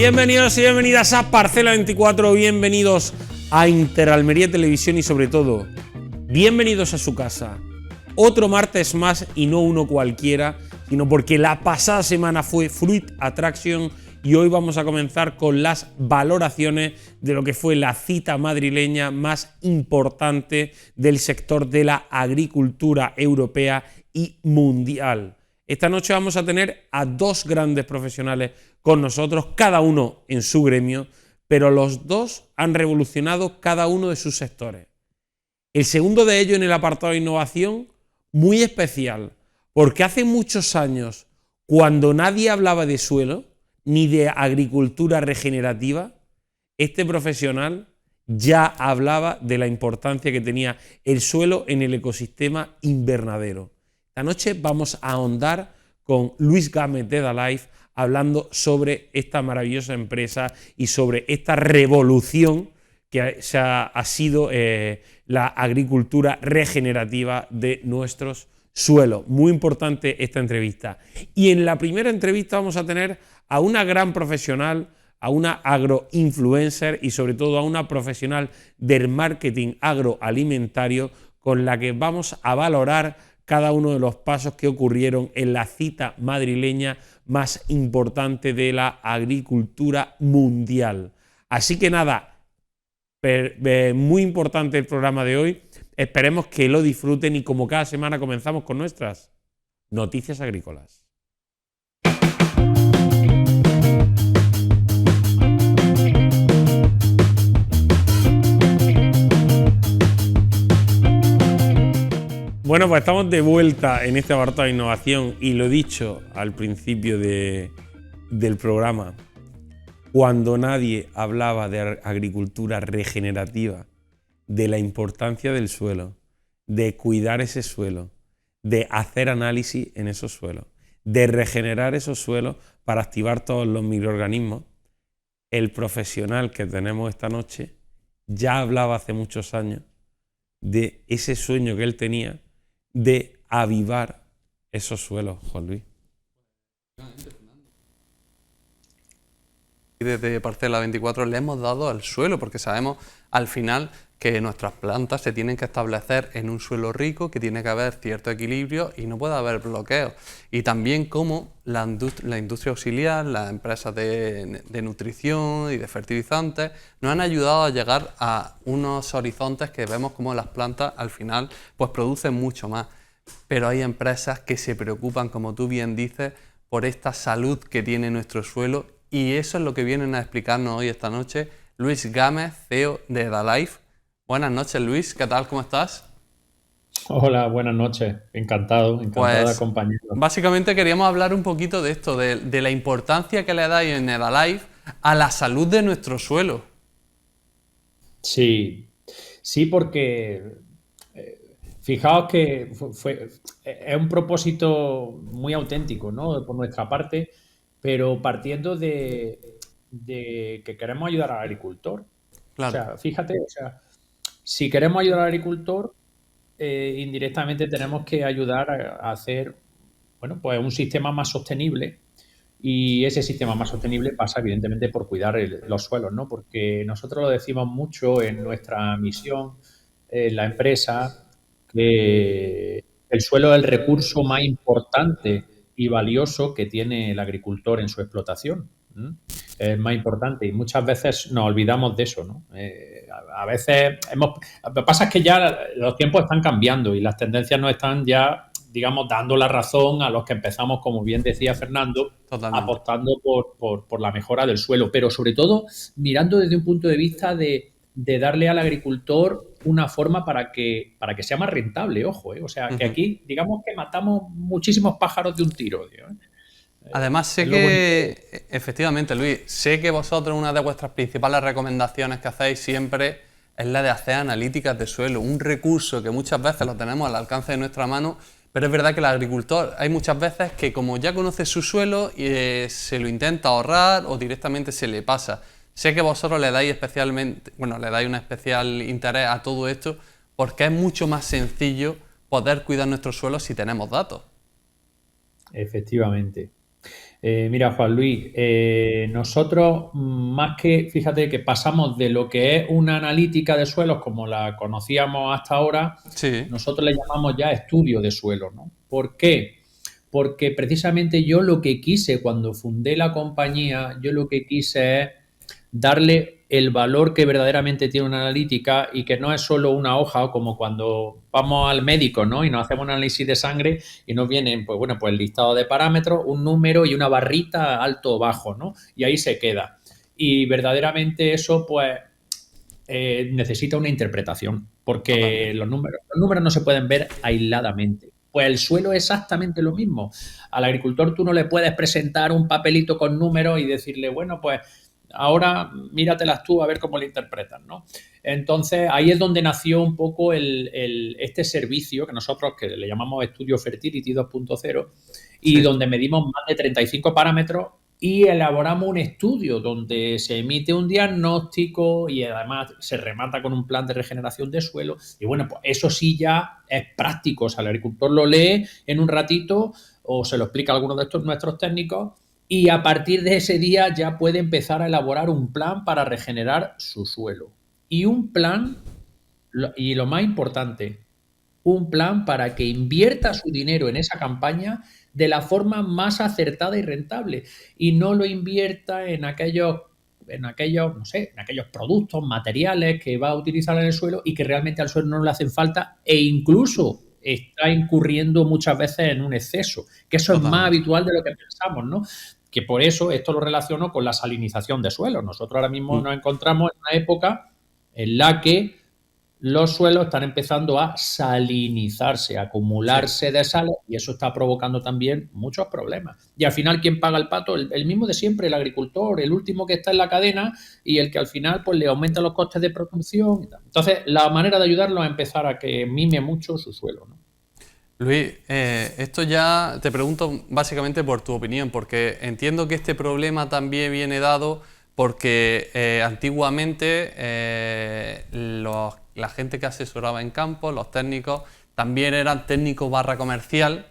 Bienvenidos y bienvenidas a Parcela 24, bienvenidos a Interalmería Televisión y sobre todo, bienvenidos a su casa. Otro martes más y no uno cualquiera, sino porque la pasada semana fue Fruit Attraction y hoy vamos a comenzar con las valoraciones de lo que fue la cita madrileña más importante del sector de la agricultura europea y mundial. Esta noche vamos a tener a dos grandes profesionales con nosotros, cada uno en su gremio, pero los dos han revolucionado cada uno de sus sectores. El segundo de ellos en el apartado de innovación, muy especial, porque hace muchos años, cuando nadie hablaba de suelo ni de agricultura regenerativa, este profesional ya hablaba de la importancia que tenía el suelo en el ecosistema invernadero. Esta noche vamos a ahondar con Luis Gámez de Dalife hablando sobre esta maravillosa empresa y sobre esta revolución que ha sido la agricultura regenerativa de nuestros suelos. Muy importante esta entrevista. Y en la primera entrevista vamos a tener a una gran profesional, a una agroinfluencer y sobre todo a una profesional del marketing agroalimentario con la que vamos a valorar cada uno de los pasos que ocurrieron en la cita madrileña más importante de la agricultura mundial. Así que nada, muy importante el programa de hoy. Esperemos que lo disfruten y como cada semana comenzamos con nuestras noticias agrícolas. Bueno, pues estamos de vuelta en este apartado de innovación y lo he dicho al principio del programa, cuando nadie hablaba de agricultura regenerativa, de la importancia del suelo, de cuidar ese suelo, de hacer análisis en esos suelos, de regenerar esos suelos para activar todos los microorganismos, el profesional que tenemos esta noche ya hablaba hace muchos años de ese sueño que él tenía de avivar esos suelos, Juan Luis. Desde Parcela 24 le hemos dado al suelo porque sabemos al final que nuestras plantas se tienen que establecer en un suelo rico, que tiene que haber cierto equilibrio y no puede haber bloqueos. Y también cómo la industria auxiliar, las empresas de nutrición y de fertilizantes nos han ayudado a llegar a unos horizontes que vemos como las plantas al final pues producen mucho más. Pero hay empresas que se preocupan, como tú bien dices, por esta salud que tiene nuestro suelo y eso es lo que vienen a explicarnos hoy esta noche Luis Gámez, CEO de Dalife. Buenas noches, Luis, ¿qué tal? ¿Cómo estás? Hola, buenas noches. Encantado de acompañarnos. Básicamente queríamos hablar un poquito de esto, de la importancia que le dais en Dalife a la salud de nuestro suelo. Sí, porque fijaos que es un propósito muy auténtico, ¿no? Por nuestra parte, pero partiendo de que queremos ayudar al agricultor. Claro. O sea, fíjate, si queremos ayudar al agricultor, indirectamente tenemos que ayudar a hacer, bueno, pues un sistema más sostenible y ese sistema más sostenible pasa evidentemente por cuidar los suelos, ¿no? Porque nosotros lo decimos mucho en nuestra misión, en la empresa, que el suelo es el recurso más importante y valioso que tiene el agricultor en su explotación. Es más importante y muchas veces nos olvidamos de eso, ¿no? A veces lo que pasa es que ya los tiempos están cambiando y las tendencias nos están ya, digamos, dando la razón a los que empezamos, como bien decía Fernando, Totalmente. apostando por la mejora del suelo, pero sobre todo mirando desde un punto de vista de darle al agricultor una forma para que sea más rentable, ojo, o sea, que aquí, digamos que matamos muchísimos pájaros de un tiro, tío, ¿eh? Además, sé que, efectivamente, Luis, sé que vosotros una de vuestras principales recomendaciones que hacéis siempre es la de hacer analíticas de suelo, un recurso que muchas veces lo tenemos al alcance de nuestra mano, pero es verdad que el agricultor hay muchas veces que como ya conoce su suelo se lo intenta ahorrar o directamente se le pasa. Sé que vosotros le dais un especial interés a todo esto porque es mucho más sencillo poder cuidar nuestros suelos si tenemos datos. Efectivamente. Mira, Juan Luis, nosotros más que, fíjate que pasamos de lo que es una analítica de suelos como la conocíamos hasta ahora, Sí, nosotros le llamamos ya estudio de suelo, ¿no? ¿Por qué? Porque precisamente yo lo que quise cuando fundé la compañía, yo lo que quise es darle el valor que verdaderamente tiene una analítica y que no es solo una hoja como cuando vamos al médico, ¿no? Y nos hacemos un análisis de sangre y nos vienen, pues bueno, pues el listado de parámetros, un número y una barrita alto o bajo, ¿no? Y ahí se queda. Y verdaderamente eso, pues, necesita una interpretación, porque totalmente. los números no se pueden ver aisladamente. Pues el suelo es exactamente lo mismo. Al agricultor tú no le puedes presentar un papelito con números y decirle, bueno, pues ahora míratelas tú a ver cómo le interpretan, ¿no? Entonces ahí es donde nació un poco este servicio que nosotros que le llamamos Estudio Fertility 2.0 y Sí, donde medimos más de 35 parámetros y elaboramos un estudio donde se emite un diagnóstico y además se remata con un plan de regeneración de suelo. Y bueno, pues eso sí ya es práctico. O sea, el agricultor lo lee en un ratito o se lo explica a alguno de estos nuestros técnicos y a partir de ese día ya puede empezar a elaborar un plan para regenerar su suelo. Y un plan, y lo más importante, un plan para que invierta su dinero en esa campaña de la forma más acertada y rentable y no lo invierta no sé, en aquellos productos, materiales que va a utilizar en el suelo y que realmente al suelo no le hacen falta e incluso está incurriendo muchas veces en un exceso, que eso es más totalmente. habitual de lo que pensamos, ¿no? Que por eso esto lo relaciono con la salinización de suelos. Nosotros ahora mismo Mm. nos encontramos en una época en la que los suelos están empezando a salinizarse, a Sí. acumularse de sales y eso está provocando también muchos problemas. Y al final, ¿quién paga el pato? El mismo de siempre, el agricultor, el último que está en la cadena y el que al final pues le aumenta los costes de producción y tal. Entonces, la manera de ayudarlo es empezar a que mime mucho su suelo, ¿no? Luis, esto ya te pregunto básicamente por tu opinión, porque entiendo que este problema también viene dado porque antiguamente la gente que asesoraba en campo, los técnicos, también eran técnicos barra comercial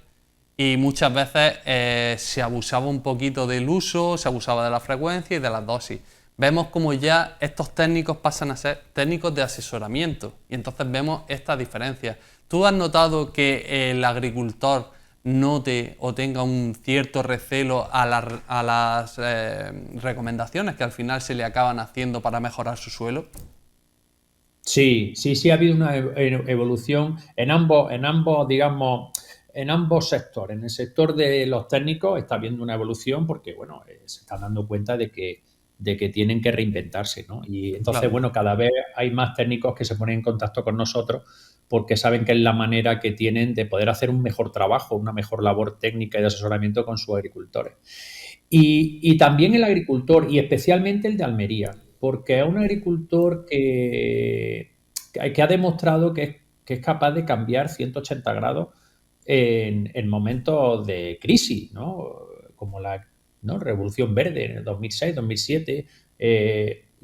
y muchas veces se abusaba un poquito del uso, se abusaba de la frecuencia y de las dosis. Vemos como ya estos técnicos pasan a ser técnicos de asesoramiento y entonces vemos estas diferencias. ¿Tú has notado que el agricultor note o tenga un cierto recelo a las recomendaciones que al final se le acaban haciendo para mejorar su suelo? Sí, sí, sí ha habido una evolución digamos, en ambos sectores. En el sector de los técnicos está habiendo una evolución porque, bueno, se están dando cuenta de que tienen que reinventarse, ¿no? Y entonces, Claro, bueno, cada vez hay más técnicos que se ponen en contacto con nosotros porque saben que es la manera que tienen de poder hacer un mejor trabajo, una mejor labor técnica y de asesoramiento con sus agricultores. Y también el agricultor, y especialmente el de Almería, porque es un agricultor que ha demostrado que es capaz de cambiar 180 grados en momentos de crisis, ¿no? Como la, ¿no? Revolución Verde en el 2006, 2007,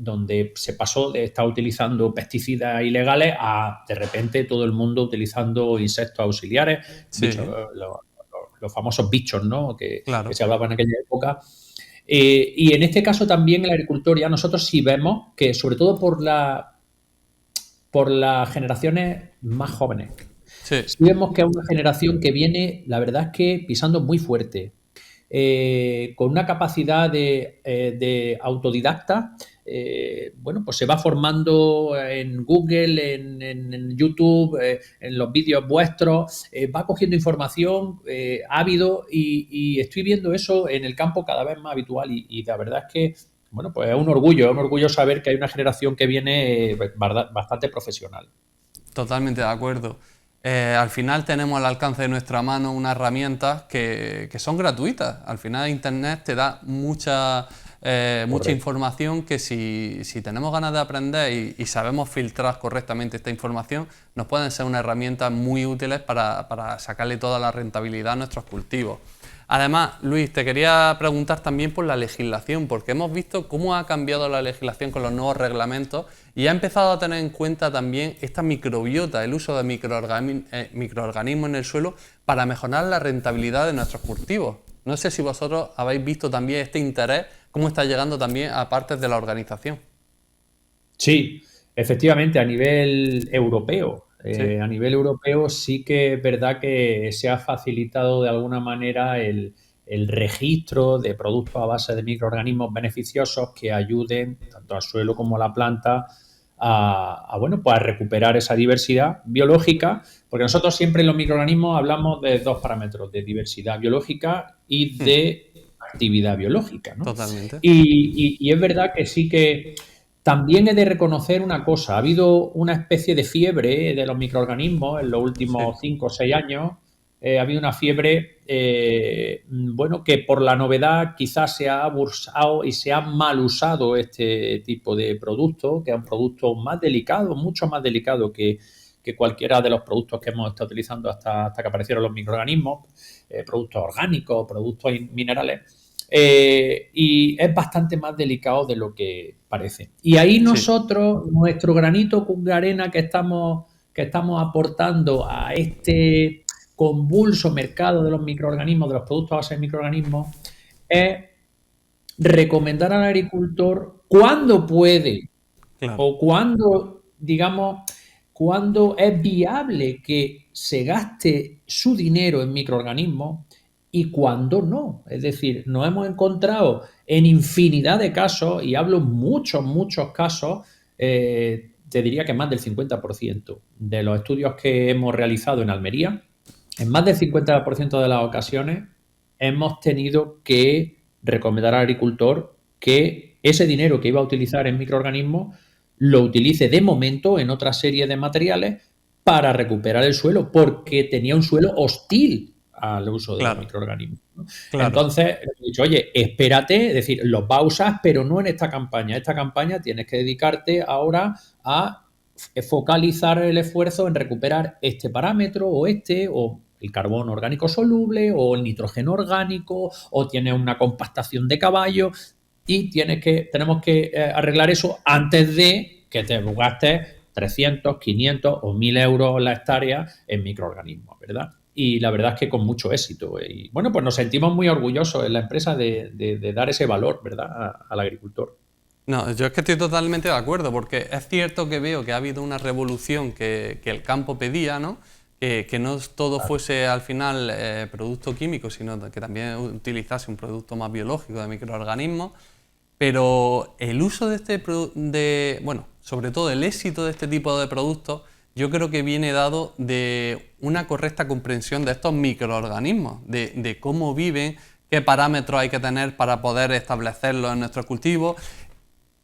donde se pasó de estar utilizando pesticidas ilegales a de repente todo el mundo utilizando insectos auxiliares, bichos, sí, los famosos bichos, ¿no? Que claro, se hablaban en aquella época. Y en este caso también el agricultor, ya nosotros sí vemos que, sobre todo por las generaciones más jóvenes, sí. sí vemos que es una generación que viene, la verdad es que pisando muy fuerte, con una capacidad de autodidacta, bueno, pues se va formando en Google, en YouTube, en los vídeos vuestros, va cogiendo información, ávido, y estoy viendo eso en el campo cada vez más habitual y la verdad es que, bueno, pues es un orgullo saber que hay una generación que viene bastante profesional. Totalmente de acuerdo. Al final tenemos al alcance de nuestra mano unas herramientas que son gratuitas. Al final Internet te da mucha Correcto. información que si tenemos ganas de aprender y sabemos filtrar correctamente esta información, nos pueden ser unas herramientas muy útiles para sacarle toda la rentabilidad a nuestros cultivos. Además, Luis, te quería preguntar también por la legislación, porque hemos visto cómo ha cambiado la legislación con los nuevos reglamentos y ha empezado a tener en cuenta también esta microbiota, el uso de microorganismos en el suelo para mejorar la rentabilidad de nuestros cultivos. No sé si vosotros habéis visto también este interés, cómo está llegando también a partes de la organización. Sí, efectivamente, a nivel europeo. Sí, A nivel europeo sí que es verdad que se ha facilitado de alguna manera el registro de productos a base de microorganismos beneficiosos que ayuden tanto al suelo como a la planta bueno, pues a recuperar esa diversidad biológica, porque nosotros siempre en los microorganismos hablamos de dos parámetros, de diversidad biológica y de actividad biológica, ¿no? totalmente. Y es verdad que sí que también he de reconocer una cosa, ha habido una especie de fiebre de los microorganismos en los Sí, últimos 5 o 6 años. Ha habido una fiebre, bueno, que por la novedad quizás se ha abusado y se ha mal usado este tipo de producto, que es un producto más delicado, mucho más delicado que cualquiera de los productos que hemos estado utilizando hasta que aparecieron los microorganismos, productos orgánicos, productos minerales. Y es bastante más delicado de lo que parece. Y ahí sí, nosotros, nuestro granito de arena que estamos aportando a este convulso mercado de los microorganismos, de los productos a base de microorganismos, es recomendar al agricultor cuándo puede claro. o cuándo, digamos, cuándo es viable que se gaste su dinero en microorganismos y cuándo no. Es decir, nos hemos encontrado en infinidad de casos, y hablo muchos, muchos casos, te diría que más del 50% de los estudios que hemos realizado en Almería, en más del 50% de las ocasiones hemos tenido que recomendar al agricultor que ese dinero que iba a utilizar en microorganismos lo utilice de momento en otra serie de materiales para recuperar el suelo, porque tenía un suelo hostil al uso de los Claro, microorganismos, ¿no? claro. Entonces, he dicho, oye, espérate, es decir, los vas a usar, pero no en esta campaña. Esta campaña tienes que dedicarte ahora a focalizar el esfuerzo en recuperar este parámetro o el carbono orgánico soluble o el nitrógeno orgánico o tienes una compactación de caballo y tenemos que arreglar eso antes de que te gastes 300, 500 o 1000 euros la hectárea en microorganismos, ¿verdad? Y la verdad es que con mucho éxito. Y bueno, pues nos sentimos muy orgullosos en la empresa de dar ese valor, ¿verdad?, al agricultor. No, yo es que estoy totalmente de acuerdo, porque es cierto que veo que ha habido una revolución que el campo pedía, ¿no? Que no todo fuese al final producto químico, sino que también utilizase un producto más biológico de microorganismos. Pero el uso de bueno, sobre todo el éxito de este tipo de productos, yo creo que viene dado de una correcta comprensión de estos microorganismos, de cómo viven, qué parámetros hay que tener para poder establecerlos en nuestros cultivos.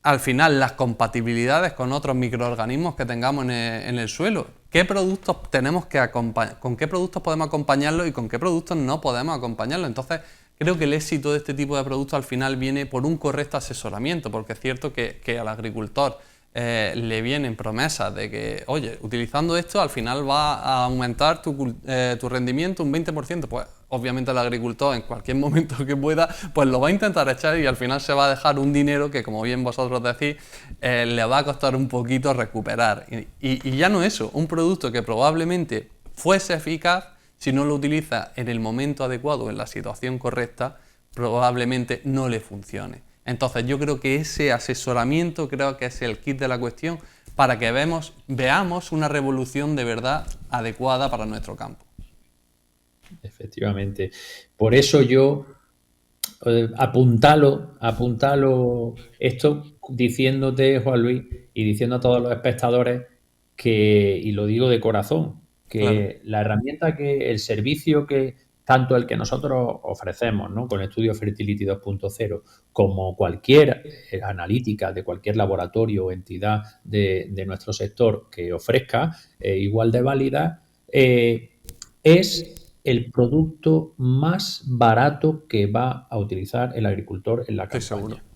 Al final, las compatibilidades con otros microorganismos que tengamos en el suelo. ¿Qué productos tenemos que con qué productos podemos acompañarlos y con qué productos no podemos acompañarlos? Entonces, creo que el éxito de este tipo de productos al final viene por un correcto asesoramiento, porque es cierto que al agricultor le vienen promesas de que, oye, utilizando esto al final va a aumentar tu rendimiento un 20%. Pues obviamente el agricultor en cualquier momento que pueda, pues lo va a intentar echar y al final se va a dejar un dinero que, como bien vosotros decís, le va a costar un poquito recuperar. Y ya no eso, un producto que probablemente fuese eficaz, si no lo utiliza en el momento adecuado, en la situación correcta, probablemente no le funcione. Entonces yo creo que ese asesoramiento creo que es el kit de la cuestión para que veamos una revolución de verdad adecuada para nuestro campo. Efectivamente. Por eso yo apuntalo esto diciéndote, Juan Luis, y diciendo a todos los espectadores y lo digo de corazón, Claro, que la herramienta el servicio que tanto el que nosotros ofrecemos, ¿no?, con Estudio Fertility 2.0, como cualquier analítica de cualquier laboratorio o entidad de nuestro sector que ofrezca, igual de válida, es el producto más barato que va a utilizar el agricultor en la estoy seguro, campaña.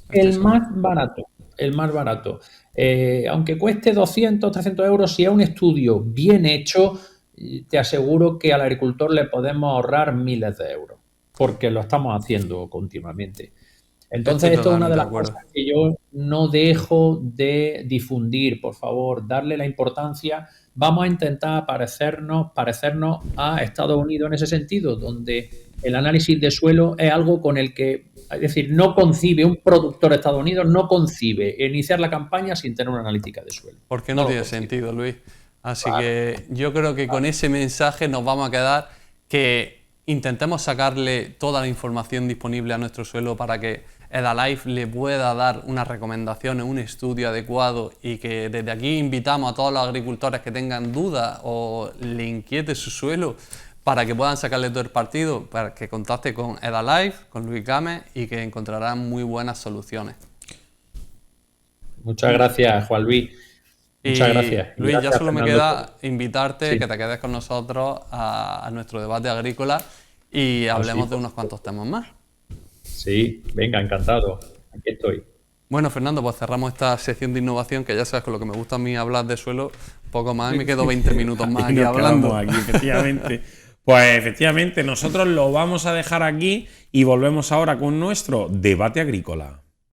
estoy El más seguro. barato, el más barato. Aunque cueste 200, 300 euros, si es un estudio bien hecho, te aseguro que al agricultor le podemos ahorrar miles de euros, porque lo estamos haciendo continuamente. Estoy Entonces, esto es una de totalmente de las acuerdo. cosas que yo no dejo de difundir, por favor, darle la importancia. Vamos a intentar parecernos a Estados Unidos en ese sentido, donde el análisis de suelo es algo con el que, es decir, no concibe un productor de Estados Unidos, no concibe iniciar la campaña sin tener una analítica de suelo. Porque no tiene sentido, Luis. Así que yo creo que con ese mensaje nos vamos a quedar, que intentemos sacarle toda la información disponible a nuestro suelo para que Edalife le pueda dar unas recomendaciones, un estudio adecuado, y que desde aquí invitamos a todos los agricultores que tengan dudas o le inquiete su suelo para que puedan sacarle todo el partido, para que contacte con Edalife, con Luis Gámez, y que encontrarán muy buenas soluciones. Muchas gracias, Juan Luis. Muchas gracias. Luis, gracias, ya solo me Fernando. queda invitarte, que te quedes con nosotros a nuestro debate agrícola y hablemos de unos cuantos temas más. Sí, venga, encantado. Aquí estoy. Bueno, Fernando, pues cerramos esta sección de innovación, que ya sabes, con lo que me gusta a mí hablar de suelo, poco más, y me quedo 20 minutos más aquí hablando. Aquí, efectivamente. Pues efectivamente, nosotros lo vamos a dejar aquí y volvemos ahora con nuestro debate agrícola.